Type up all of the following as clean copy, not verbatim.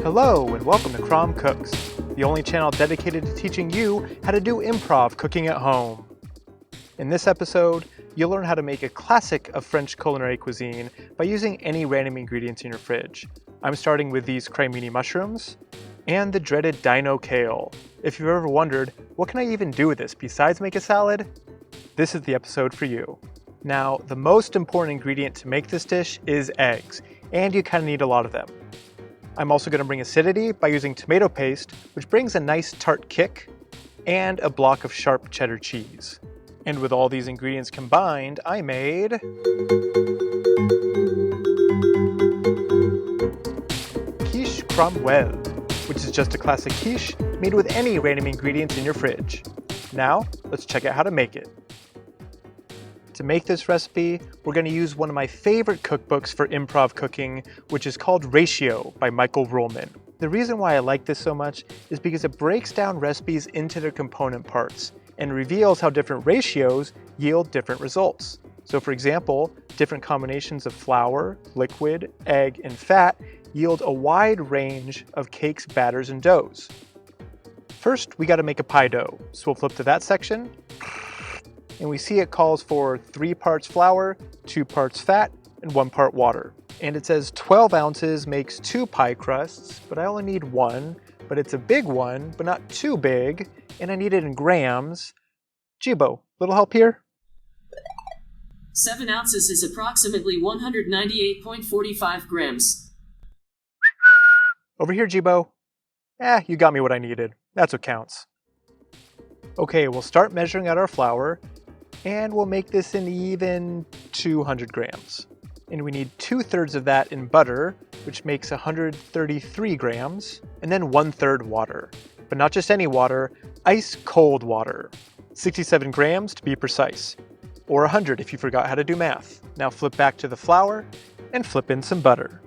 Hello and welcome to Crom Cooks, the only channel dedicated to teaching you how to do improv cooking at home. In this episode, you'll learn how to make a classic of French culinary cuisine by using any random ingredients in your fridge. I'm starting with these cremini mushrooms and the dreaded dino kale. If you've ever wondered, what can I even do with this besides make a salad? This is the episode for you. Now, the most important ingredient to make this dish is eggs, and you kind of need a lot of them. I'm also going to bring acidity by using tomato paste, which brings a nice tart kick, and a block of sharp cheddar cheese. And with all these ingredients combined, I made Quiche Crom-uelle, which is just a classic quiche made with any random ingredients in your fridge. Now, let's check out how to make it. To make this recipe, we're going to use one of my favorite cookbooks for improv cooking, which is called Ratio by Michael Ruhlman. The reason why I like this so much is because it breaks down recipes into their component parts and reveals how different ratios yield different results. So for example, different combinations of flour, liquid, egg, and fat yield a wide range of cakes, batters, and doughs. First, we got to make a pie dough, so we'll flip to that section. And we see it calls for 3 parts flour, 2 parts fat, and 1 part water. And it says 12 ounces makes 2 pie crusts, but I only need 1, but it's a big one, but not too big, and I need it in grams. Jibo, little help here? 7 ounces is approximately 198.45 grams. Over here, Jibo. You got me what I needed. That's what counts. Okay, we'll start measuring out our flour, and we'll make this in even 200 grams. And we need 2/3 of that in butter, which makes 133 grams, and then 1/3 water. But not just any water, ice cold water. 67 grams to be precise. Or 100 if you forgot how to do math. Now flip back to the flour, and flip in some butter.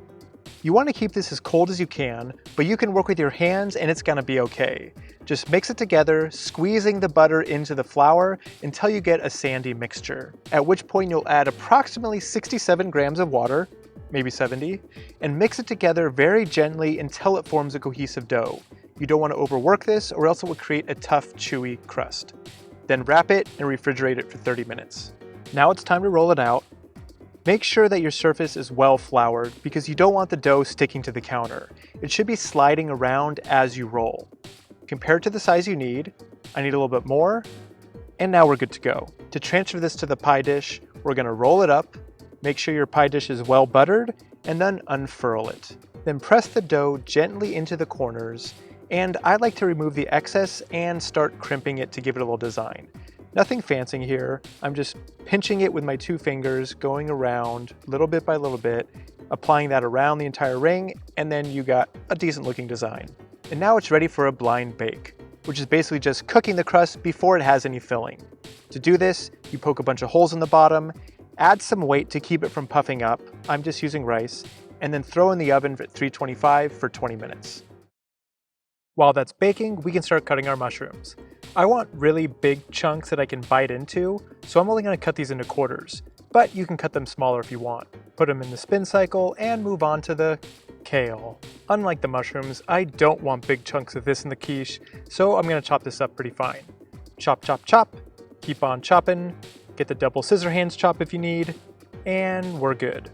You want to keep this as cold as you can, but you can work with your hands and it's gonna be okay. Just mix it together, squeezing the butter into the flour until you get a sandy mixture, at which point you'll add approximately 67 grams of water, maybe 70, and mix it together very gently until it forms a cohesive dough. You don't want to overwork this or else it will create a tough, chewy crust. Then wrap it and refrigerate it for 30 minutes. Now it's time to roll it out. Make sure that your surface is well floured because you don't want the dough sticking to the counter. It should be sliding around as you roll. Compared to the size you need, I need a little bit more, and now we're good to go. To transfer this to the pie dish, we're going to roll it up, make sure your pie dish is well buttered, and then unfurl it. Then press the dough gently into the corners, and I like to remove the excess and start crimping it to give it a little design. Nothing fancy here, I'm just pinching it with my 2 fingers, going around little bit by little bit, applying that around the entire ring, and then you got a decent looking design. And now it's ready for a blind bake, which is basically just cooking the crust before it has any filling. To do this, you poke a bunch of holes in the bottom, add some weight to keep it from puffing up, I'm just using rice, and then throw in the oven at 325 for 20 minutes. While that's baking, we can start cutting our mushrooms. I want really big chunks that I can bite into, so I'm only going to cut these into quarters, but you can cut them smaller if you want. Put them in the spin cycle and move on to the kale. Unlike the mushrooms, I don't want big chunks of this in the quiche, so I'm going to chop this up pretty fine. Chop, chop, chop, keep on chopping, get the double scissor hands chop if you need, and we're good.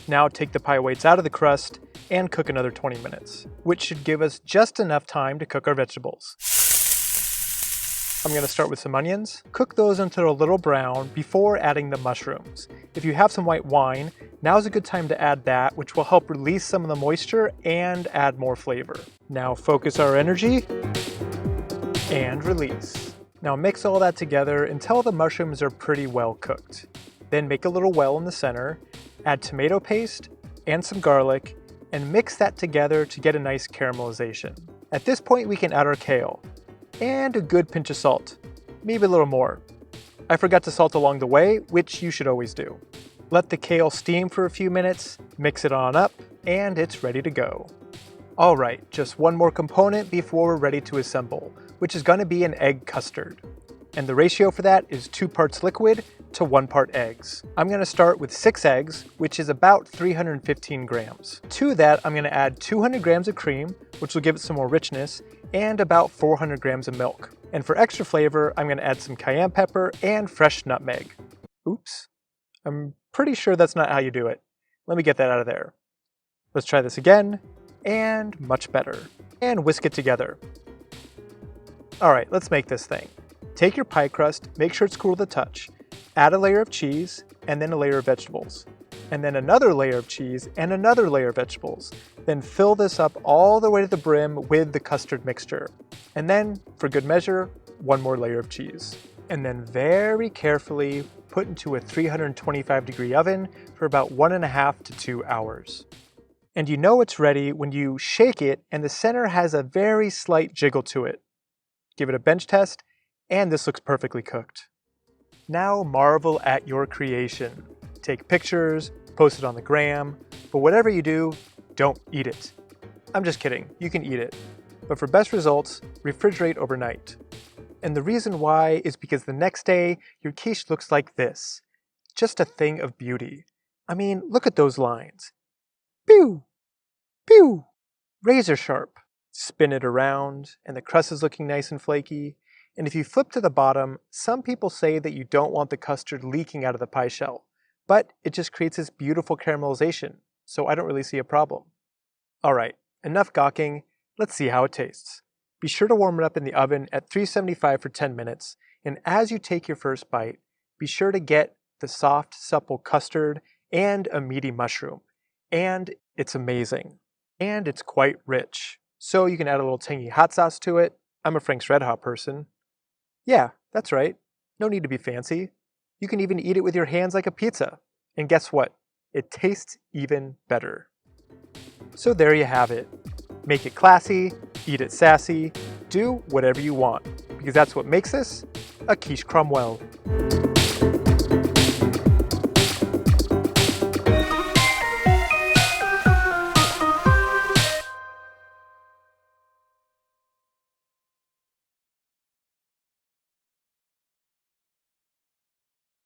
Now take the pie weights out of the crust and cook another 20 minutes, which should give us just enough time to cook our vegetables. I'm going to start with some onions. Cook those until a little brown before adding the mushrooms. If you have some white wine, now's a good time to add that, which will help release some of the moisture and add more flavor. Now focus our energy and release. Now mix all that together until the mushrooms are pretty well cooked. Then make a little well in the center, add tomato paste and some garlic, and mix that together to get a nice caramelization. At this point we can add our kale. And a good pinch of salt, maybe a little more. I forgot to salt along the way, which you should always do. Let the kale steam for a few minutes, mix it on up, and it's ready to go. Alright, just one more component before we're ready to assemble, which is going to be an egg custard. And the ratio for that is 2 parts liquid to 1 part eggs. I'm going to start with 6 eggs, which is about 315 grams. To that, I'm going to add 200 grams of cream, which will give it some more richness, and about 400 grams of milk. And for extra flavor, I'm going to add some cayenne pepper and fresh nutmeg. Oops. I'm pretty sure that's not how you do it. Let me get that out of there. Let's try this again, and much better. And whisk it together. Alright, let's make this thing. Take your pie crust, make sure it's cool to the touch. Add a layer of cheese, and then a layer of vegetables. And then another layer of cheese, and another layer of vegetables. Then fill this up all the way to the brim with the custard mixture. And then, for good measure, 1 more layer of cheese. And then very carefully put into a 325-degree oven for about 1.5 to 2 hours. And you know it's ready when you shake it and the center has a very slight jiggle to it. Give it a bench test, and this looks perfectly cooked. Now marvel at your creation. Take pictures, post it on the gram, but whatever you do, don't eat it. I'm just kidding, you can eat it. But for best results, refrigerate overnight. And the reason why is because the next day, your quiche looks like this. Just a thing of beauty. I mean, look at those lines. Pew! Pew! Razor sharp. Spin it around, and the crust is looking nice and flaky. And if you flip to the bottom, some people say that you don't want the custard leaking out of the pie shell, but it just creates this beautiful caramelization, so I don't really see a problem. Alright, enough gawking, let's see how it tastes. Be sure to warm it up in the oven at 375 for 10 minutes, and as you take your first bite, be sure to get the soft, supple custard and a meaty mushroom. And it's amazing. And it's quite rich. So you can add a little tangy hot sauce to it. I'm a Frank's Red Hot person. Yeah, that's right. No need to be fancy. You can even eat it with your hands like a pizza. And guess what? It tastes even better. So there you have it. Make it classy, eat it sassy, do whatever you want, because that's what makes this a Quiche Crom-uelle.